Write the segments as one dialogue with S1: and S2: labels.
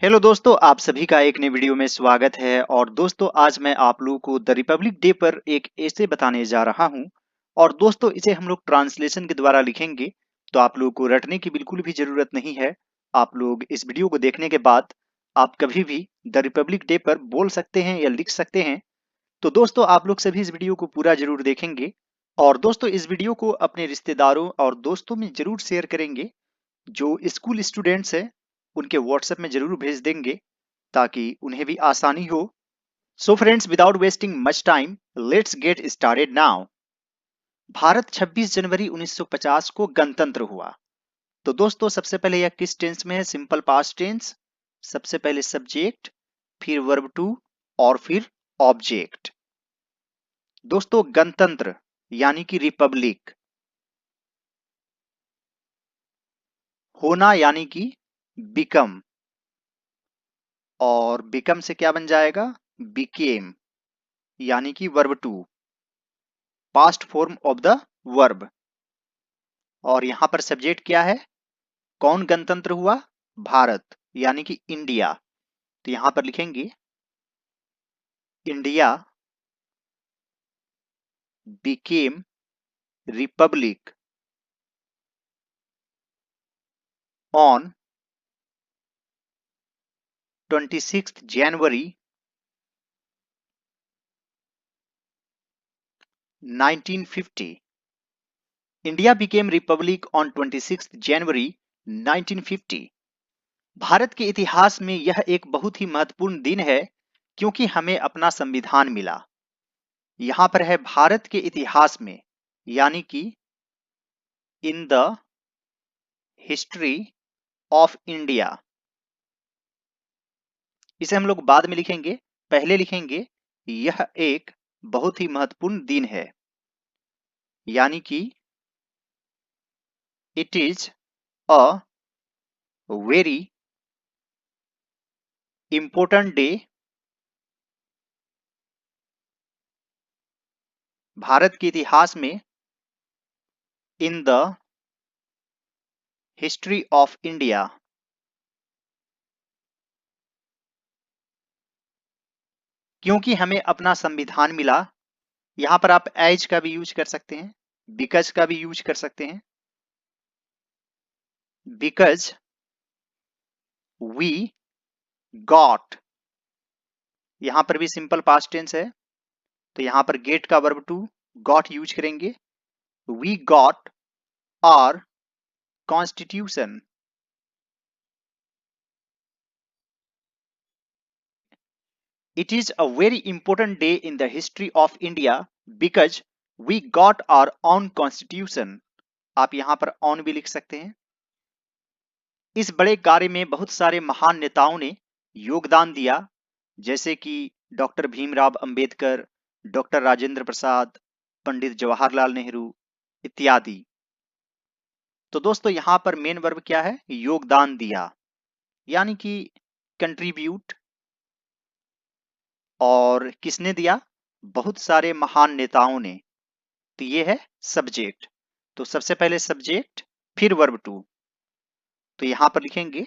S1: Hello दोस्तों, आप सभी का एक नए वीडियो में स्वागत है। और दोस्तों, आज मैं आप लोगों को द रिपब्लिक डे पर एक ऐसे बताने जा रहा हूं। और दोस्तों, इसे हम लोग ट्रांसलेशन के द्वारा लिखेंगे, तो आप लोगों को रटने की बिल्कुल भी जरूरत नहीं है। आप लोग इस वीडियो को देखने के बाद आप कभी भी द रिपब्लिक डे पर बोल सकते हैं या लिख सकते हैं। तो दोस्तों, आप लोग सभी इस वीडियो को पूरा जरूर देखेंगे। और दोस्तों, इस वीडियो को अपने रिश्तेदारों और दोस्तों में जरूर शेयर करेंगे। जो स्कूल स्टूडेंट्स हैं उनके व्हाट्सएप में जरूर भेज देंगे, ताकि उन्हें भी आसानी हो। So friends, without wasting much time, let's get started now. Bharat 26 जनवरी 1950 को गणतंत्र हुआ। तो दोस्तों, सबसे पहले यह किस टेंस में है? Simple past tense. सबसे पहले सब्जेक्ट, फिर वर्ब टू, और फिर ऑब्जेक्ट। दोस्तों, गणतंत्र यानी कि रिपब्लिक, होना यानी कि बिकम, और बिकम से क्या बन जाएगा? बिकेम, यानी कि verb two, past form of the verb. और यहां पर सब्जेक्ट क्या है? कौन गणतंत्र हुआ? भारत, यानी कि इंडिया। तो यहां पर लिखेंगे India became Republic on 26th January 1950। India became Republic on 26th January 1950। Bharat के इतिहास में यह एक बहुत ही महत्वपूर्ण दिन है, क्योंकि हमें अपना संविधान मिला। यहां पर है भारत के इतिहास में, यानी कि in the history of India. इसे हम लोग बाद में लिखेंगे, पहले लिखेंगे यह एक बहुत ही महत्वपूर्ण दिन है, यानी कि it is a very important day. Bharat के इतिहास में in the history of India. क्योंकि हमें अपना संविधान मिला। यहां पर आप एज का भी यूज कर सकते हैं, बिकॉज का भी यूज कर सकते हैं। बिकॉज वी गॉट, यहां पर भी सिंपल पास्ट टेंस है, तो यहां पर गेट का वर्ब टू गॉट यूज करेंगे। We got our constitution. It is a very important day in the history of India because we got our own constitution। आप यहां पर ऑन भी लिख सकते हैं। इस बड़े कार्य में बहुत सारे महान नेताओं ने योगदान दिया, जैसे कि डॉक्टर भीमराव अंबेडकर, डॉक्टर राजेंद्र प्रसाद, पंडित जवाहरलाल नेहरू इत्यादि। तो दोस्तों, यहां पर मेन वर्ब क्या है? योगदान दिया, यानी कि कंट्रीब्यूट। और किसने दिया? बहुत सारे महान नेताओं ने। तो ये है सब्जेक्ट। तो सबसे पहले सब्जेक्ट, फिर वर्ब टू। तो यहां पर लिखेंगे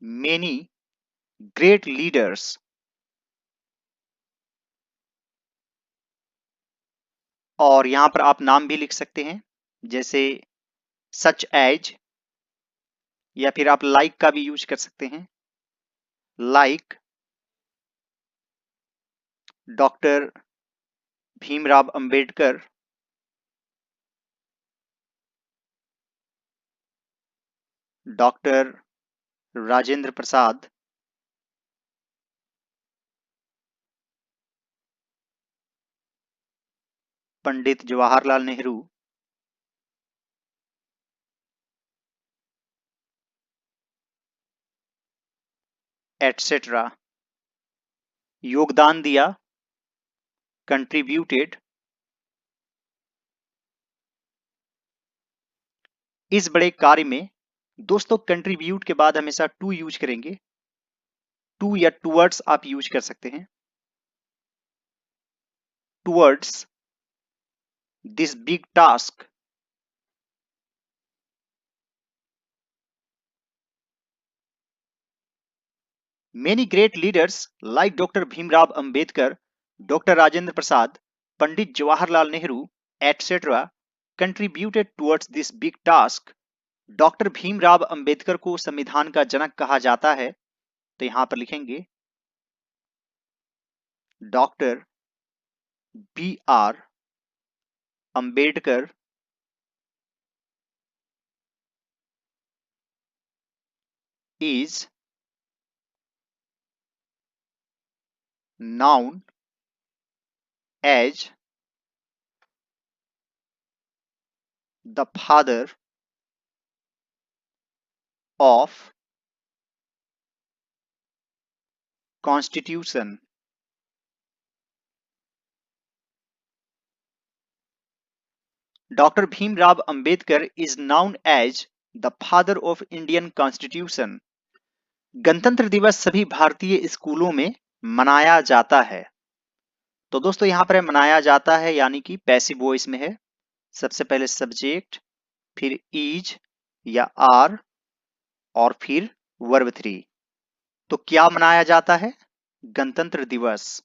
S1: मेनी ग्रेट लीडर्स। और यहां पर आप नाम भी लिख सकते हैं, जैसे सच एज, या फिर आप लाइक का भी यूज कर सकते हैं, like doctor Bhimrao Ambedkar, doctor Rajendra Prasad, Pandit Jawaharlal Nehru, etcetera. योगदान दिया, कंट्रीब्यूटेड। इस बड़े कार्य में दोस्तों, कंट्रीब्यूट के बाद हमेशा टू यूज करेंगे। टू या टूवर्ड्स आप यूज कर सकते हैं। Towards this big task. Many great leaders like Dr. Bhimrao Ambedkar, Dr. Rajendra Prasad, Pandit Jawaharlal Nehru, etc. contributed towards this big task. Doctor Bhimrao Ambedkar को संविधान का जनक कहा जाता है, तो यहां पर लिखेंगे doctor B R Ambedkar is known as the father of Constitution. Dr. Bhimrao Ambedkar is known as the father of Indian Constitution. गणतंत्र दिवस सभी भारतीय स्कूलों में मनाया जाता है। तो दोस्तों यहां पर मनाया जाता है यानी कि पैसिव वॉइस में है। सबसे पहले सब्जेक्ट, फिर इज या आर और फिर वर्ब 3। तो क्या मनाया जाता है? गणतंत्र दिवस।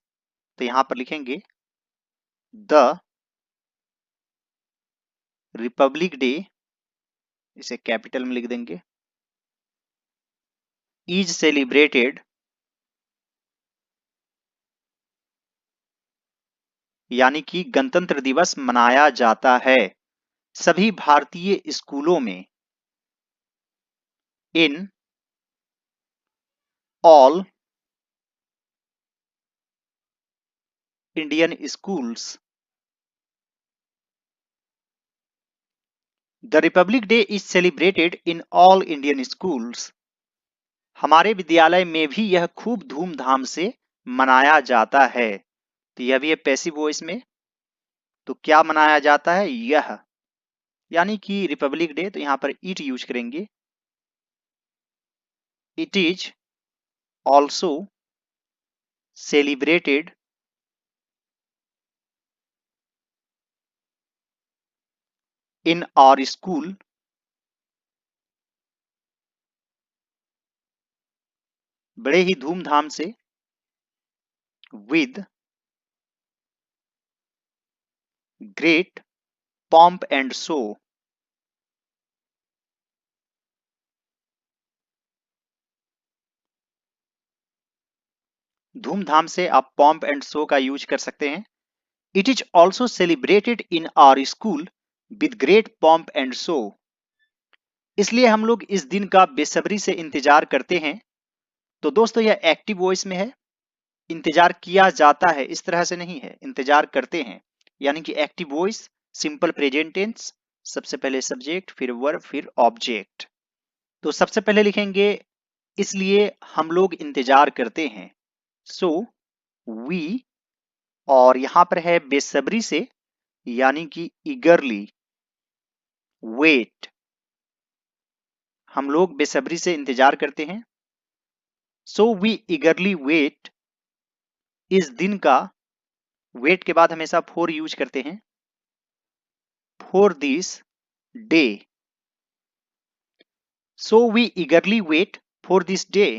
S1: तो यहां पर लिखेंगे द रिपब्लिक डे, इसे कैपिटल में लिख देंगे, इज सेलिब्रेटेड यानी कि गणतंत्र दिवस मनाया जाता है सभी भारतीय स्कूलों में, in all Indian schools. The Republic day is celebrated in all Indian schools. हमारे विद्यालय में भी यह खूब धूमधाम से मनाया जाता है। तो यह भी है पैसिव वॉइस में। तो क्या मनाया जाता है? यह, यानी कि रिपब्लिक डे, तो यहां पर इट यूज करेंगे। It is also celebrated in our school बड़े ही धूमधाम से, with great pomp and show. धूमधाम से आप पॉम्प एंड शो का यूज कर सकते हैं। It is also celebrated in our school with great pomp and show. इसलिए हम लोग इस दिन का बेसब्री से इंतजार करते हैं। तो दोस्तों यह एक्टिव वॉइस में है। इंतजार किया जाता है इस तरह से नहीं है, इंतजार करते हैं, यानी कि active voice, simple present tense. सबसे पहले सब्जेक्ट, फिर वर्ब, फिर ऑब्जेक्ट। तो सबसे पहले लिखेंगे इसलिए हम लोग इंतजार करते हैं, सो वी, और यहां पर है बेसब्री से यानी कि ईगरली वेट, हम लोग बेसब्री से इंतजार करते हैं। सो वी ईगरली वेट, इस दिन का, वेट के बाद हमेशा फॉर यूज करते हैं, for this day. So we eagerly wait for this day.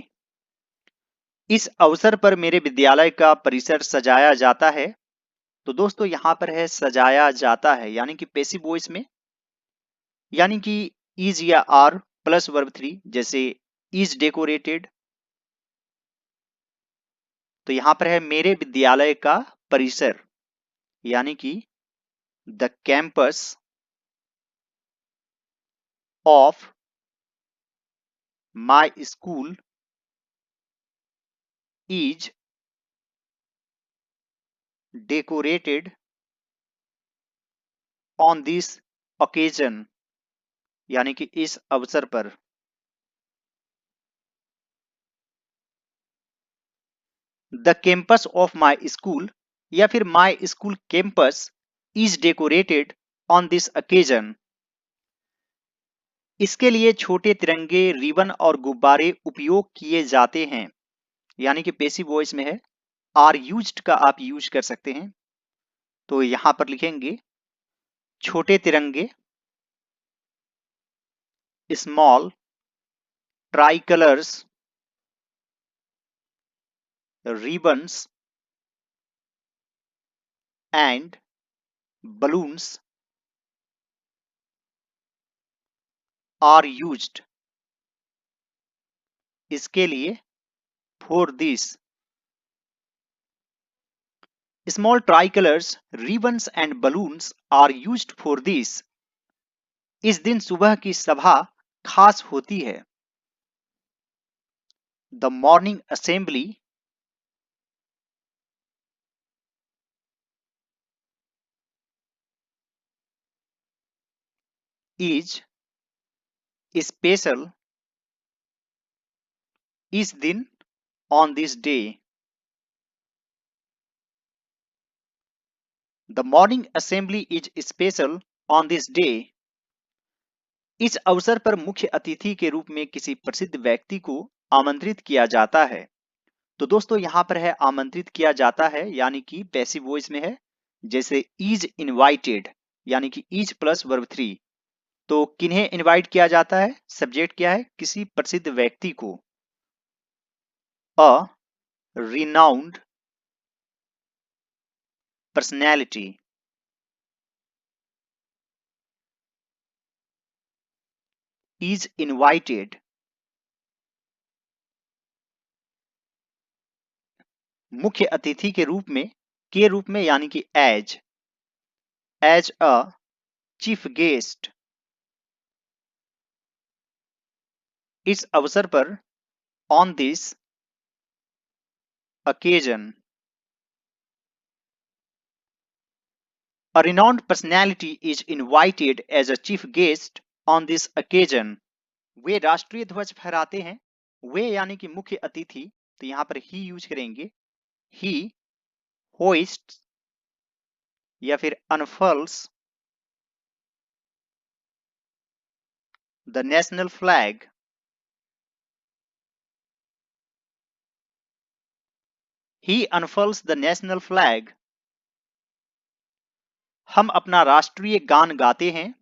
S1: इस अवसर पर मेरे विद्यालय का परिसर सजाया जाता है। तो दोस्तों यहां पर है सजाया जाता है यानी कि पैसिव वॉइस में, यानी कि इज या आर प्लस वर्ब 3, जैसे इज डेकोरेटेड। तो यहां पर है मेरे विद्यालय का परिसर, यानी कि the campus of my school is decorated on this occasion, यानी कि इस अवसर पर। The campus of my school या फिर my school campus is decorated on this occasion. इसके लिए छोटे तिरंगे, रिबन और गुब्बारे उपयोग किए जाते हैं, यानी कि पैसिव वॉइस में है। आर यूज्ड का आप यूज कर सकते हैं। तो यहां पर लिखेंगे छोटे तिरंगे, small try colours ribbons and balloons are used. इसके लिए for this small tricolors, ribbons and balloons are used for this. इस दिन सुबह की सभा खास होती है. The morning assembly is special. इस दिन on this day. The morning assembly is special on this day. इस अवसर पर मुख्य अतिथि के रूप में किसी प्रसिद्ध व्यक्ति को आमंत्रित किया जाता है. तो दोस्तों यहां पर है आमंत्रित किया जाता है यानी कि पैसिव वॉइस में है. जैसे इज इनवाइटेड यानी कि इज प्लस वर्ब 3. तो किन्हें इनवाइट किया जाता है? सब्जेक्ट क्या है? किसी प्रसिद्ध व्यक्ति को. अ renowned personality is invited. मुख्य अतिथि के रूप में यानी कि एज अ चीफ गेस्ट. इस अवसर पर on this occasion. A renowned personality is invited as a chief guest on this occasion. वे राष्ट्रीय ध्वज फहराते हैं. वे यानी कि मुख्य अतिथि, तो यहां पर ही यूज करेंगे. ही hoists या फिर unfurls the national flag. He unfurls the national flag. हम अपना राष्ट्रीय गान गाते हैं.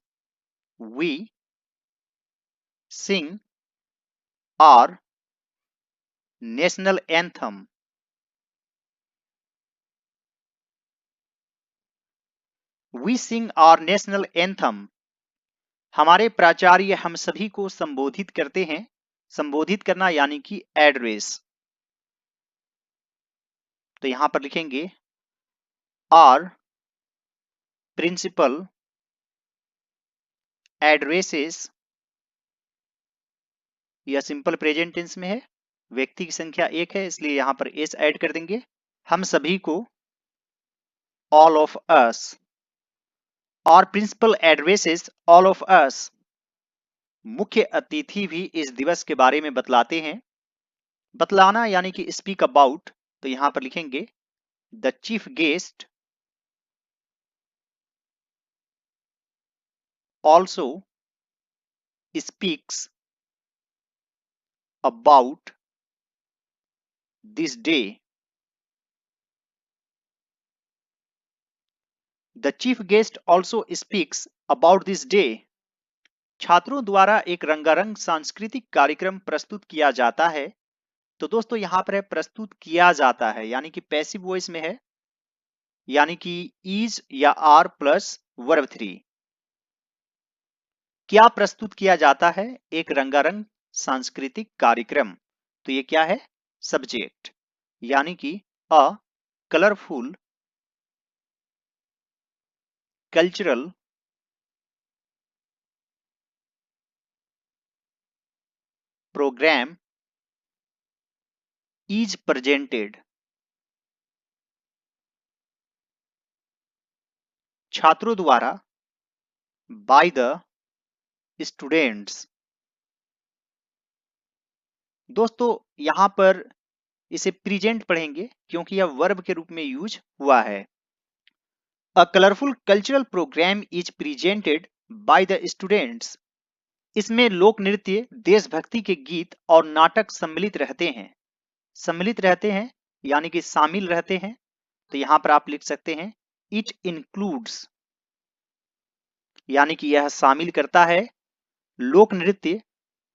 S1: We sing our national anthem. We sing our national anthem. हमारे प्राचार्य हम सभी को संबोधित करते हैं. संबोधित करना यानी कि एड्रेस. तो यहां पर लिखेंगे आर प्रिंसिपल एड्रेसेस. यह सिंपल प्रेजेंट टेंस में है. व्यक्ति की संख्या एक है इसलिए यहां पर एस ऐड कर देंगे. हम सभी को ऑल ऑफ अस. और principal addresses all of us. मुख्य अतिथि भी इस दिवस के बारे में बतलाते हैं. बतलाना यानी कि स्पीक अबाउट. तो यहां पर लिखेंगे the chief guest also speaks about this day. The chief guest also speaks about this day. छात्रों द्वारा एक रंगारंग सांस्कृतिक कार्यक्रम प्रस्तुत किया जाता है. तो दोस्तों यहां पर है प्रस्तुत किया जाता है यानी कि पैसिव वॉइस में है यानी कि इज या आर प्लस वर्ब 3. क्या प्रस्तुत किया जाता है? एक रंगारंग सांस्कृतिक कार्यक्रम. तो ये क्या है? सब्जेक्ट यानी कि a colourful cultural programme is presented. छात्रों द्वारा बाय द स्टूडेंट्स. दोस्तों यहां पर इसे प्रेजेंट पढ़ेंगे क्योंकि यह वर्ब के रूप में यूज हुआ है. A colourful cultural programme is presented by the students. इसमें लोक नृत्य, देशभक्ति के गीत और नाटक सम्मिलित रहते हैं. सम्मिलित रहते हैं यानी कि शामिल रहते हैं. तो यहां पर आप लिख सकते हैं इट इंक्लूड्स यानी कि यह शामिल करता है लोक नृत्य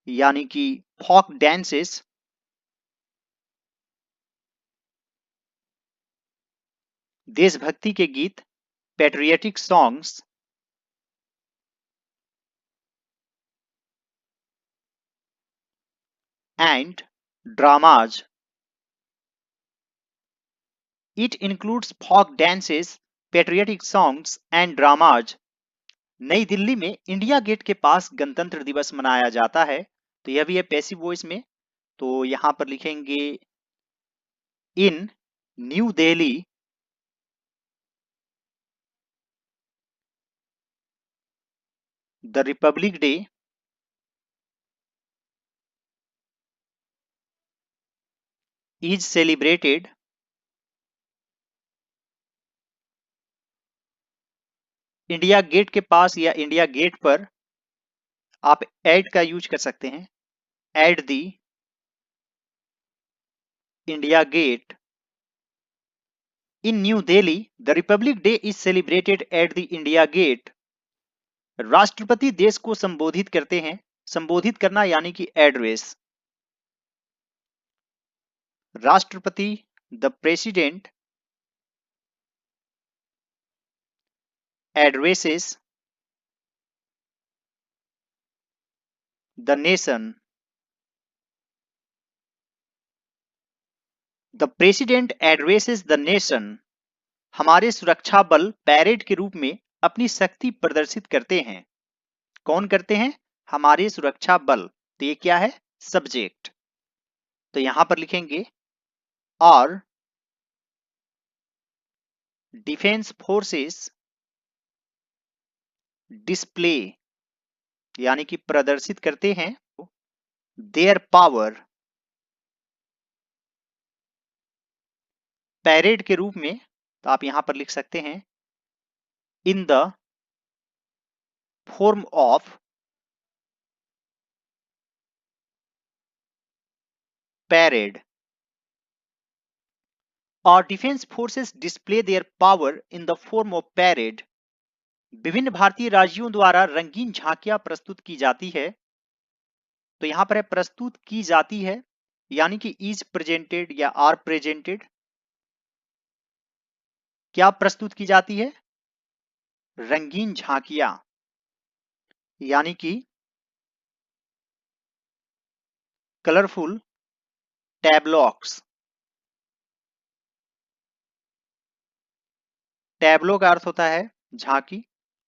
S1: यानी कि फोक डांसेस देशभक्ति के गीत, patriotic songs, and dramas. It includes folk dances, patriotic songs and dramas. नई दिल्ली में इंडिया गेट के पास गणतंत्र दिवस मनाया जाता है। तो यह भी है पैसिव वॉइस में। तो यहां पर लिखेंगे in new Delhi the Republic day is celebrated. India Gate के पास या इंडिया गेट पर आप एड का यूज कर सकते हैं। At the India gate in new Delhi the Republic day is celebrated at the India gate. राष्ट्रपति देश को संबोधित करते हैं। संबोधित करना यानी कि एड्रेस। राष्ट्रपति the president addresses the nation. The president addresses the nation. हमारे सुरक्षा बल पैरेड के रूप में अपनी शक्ति प्रदर्शित करते हैं। कौन करते हैं? हमारे सुरक्षा बल। तो ये क्या है? सब्जेक्ट। तो यहां पर लिखेंगे और डिफेंस फोर्सेस डिस्प्ले यानी कि प्रदर्शित करते हैं देयर पावर। पैरेड के रूप में तो आप यहां पर लिख सकते हैं in the form of parade. और defence forces display their power in the form of parade. विभिन्न भारतीय राज्यों द्वारा रंगीन झांकियां प्रस्तुत की जाती है। तो यहां पर है प्रस्तुत की जाती है यानी कि इज प्रेजेंटेड या आर प्रेजेंटेड। क्या प्रस्तुत की जाती है? रंगीन झांकियां यानी कि कलरफुल टैबलॉक्स। टैबलो का अर्थ होता है झांकी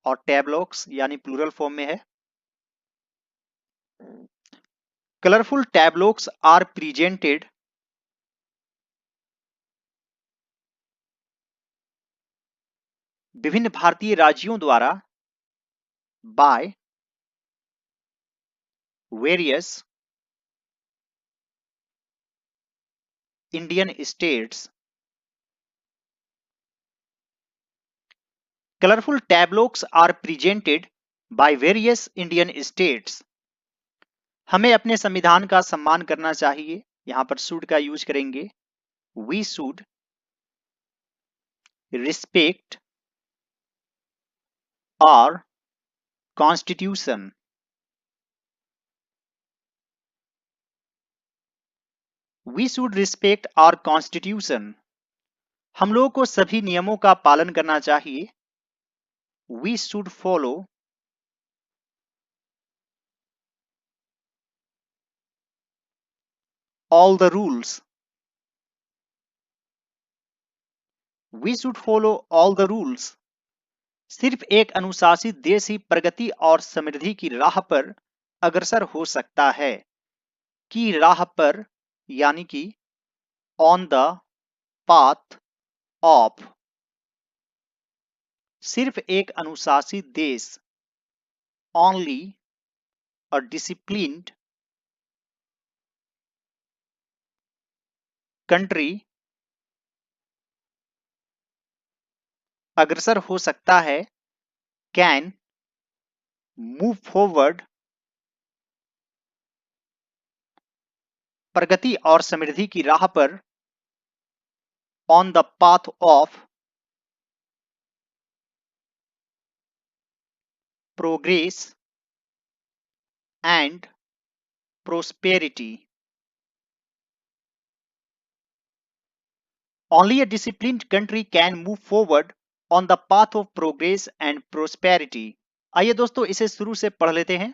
S1: और टैबलॉक्स यानी प्लूरल फॉर्म में है। कलरफुल टैबलॉक्स आर प्रेजेंटेड विभिन्न भारतीय राज्यों द्वारा by various Indian states. Colourful tableaux are presented by various Indian states. हमें अपने संविधान का सम्मान करना चाहिए। यहां पर शुड का यूज करेंगे। We should respect our constitution. We should respect our constitution. हम लोगों को सभी नियमों का पालन करना चाहिए। We should follow all the rules. We should follow all the rules. सिर्फ एक अनुशासित देश ही प्रगति और समृद्धि की राह पर अग्रसर हो सकता है। की राह पर यानी कि ऑन द पाथ ऑफ। सिर्फ एक अनुशासित देश ओनली अ डिसिप्लिन्ड कंट्री अग्रसर हो सकता है। कैन मूव फॉरवर्ड प्रगति और समृद्धि की राह पर on the path of progress and prosperity. Only a disciplined country can move forward on the path of progress and prosperity. आइए दोस्तों इसे शुरू से पढ़ लेते हैं।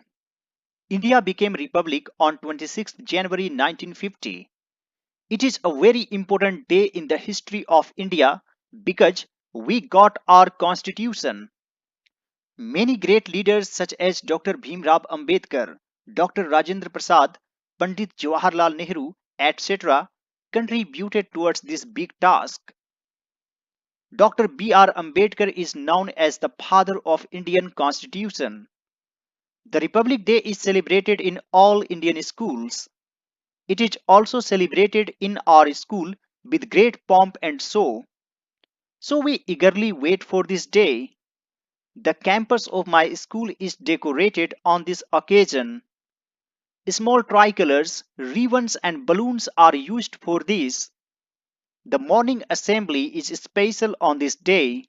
S1: India became republic on 26th January 1950. It is a very important day in the history of India because we got our constitution. Many great leaders such as Dr. Bhimrao Ambedkar, Dr. Rajendra Prasad, Pandit Jawaharlal Nehru, etc. contributed towards this big task. Dr. B.R. Ambedkar is known as the father of Indian Constitution. The Republic Day is celebrated in all Indian schools. It is also celebrated in our school with great pomp and show. So we eagerly wait for this day. The campus of my school is decorated on this occasion. Small tricolors, ribbons and balloons are used for this. The morning assembly is special on this day.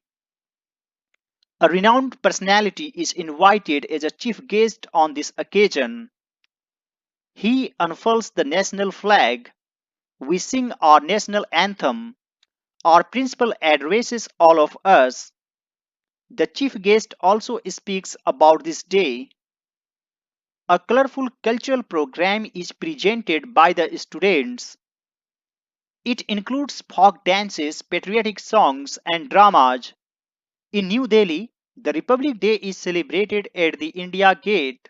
S1: A renowned personality is invited as a chief guest on this occasion. He unfurls the national flag. We sing our national anthem. Our principal addresses all of us. The chief guest also speaks about this day. A colorful cultural program is presented by the students. It includes folk dances, patriotic songs, and dramas. In New Delhi, the Republic Day is celebrated at the India Gate.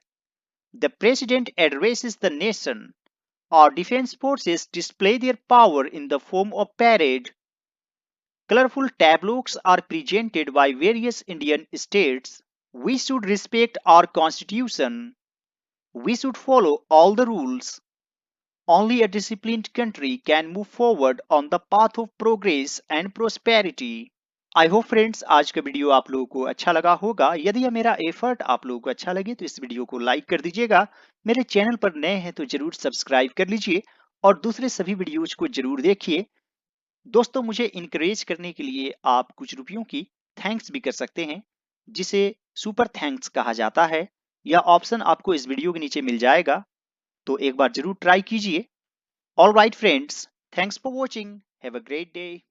S1: The President addresses the nation. Our defense forces display their power in the form of parade. Colorful tableaux are presented by various Indian states. We should respect our constitution. We should follow all the rules. Only a disciplined country can move forward on the path of progress and prosperity. I hope friends आज का video आप लोगों को अच्छा लगा होगा। यदि यह मेरा एफर्ट आप लोगों को अच्छा लगे तो इस वीडियो को लाइक कर दीजिएगा। मेरे चैनल पर नए हैं तो जरूर सब्सक्राइब कर लीजिए और दूसरे सभी वीडियोज को जरूर देखिए। दोस्तों मुझे इनकरेज करने के लिए आप कुछ रुपयों की थैंक्स भी कर सकते हैं, जिसे सुपर थैंक्स कहा जाता है। यह ऑप्शन आपको इस वीडियो के नीचे मिल जाएगा, तो एक बार जरूर ट्राई कीजिए। All right friends, thanks for watching, have a great day.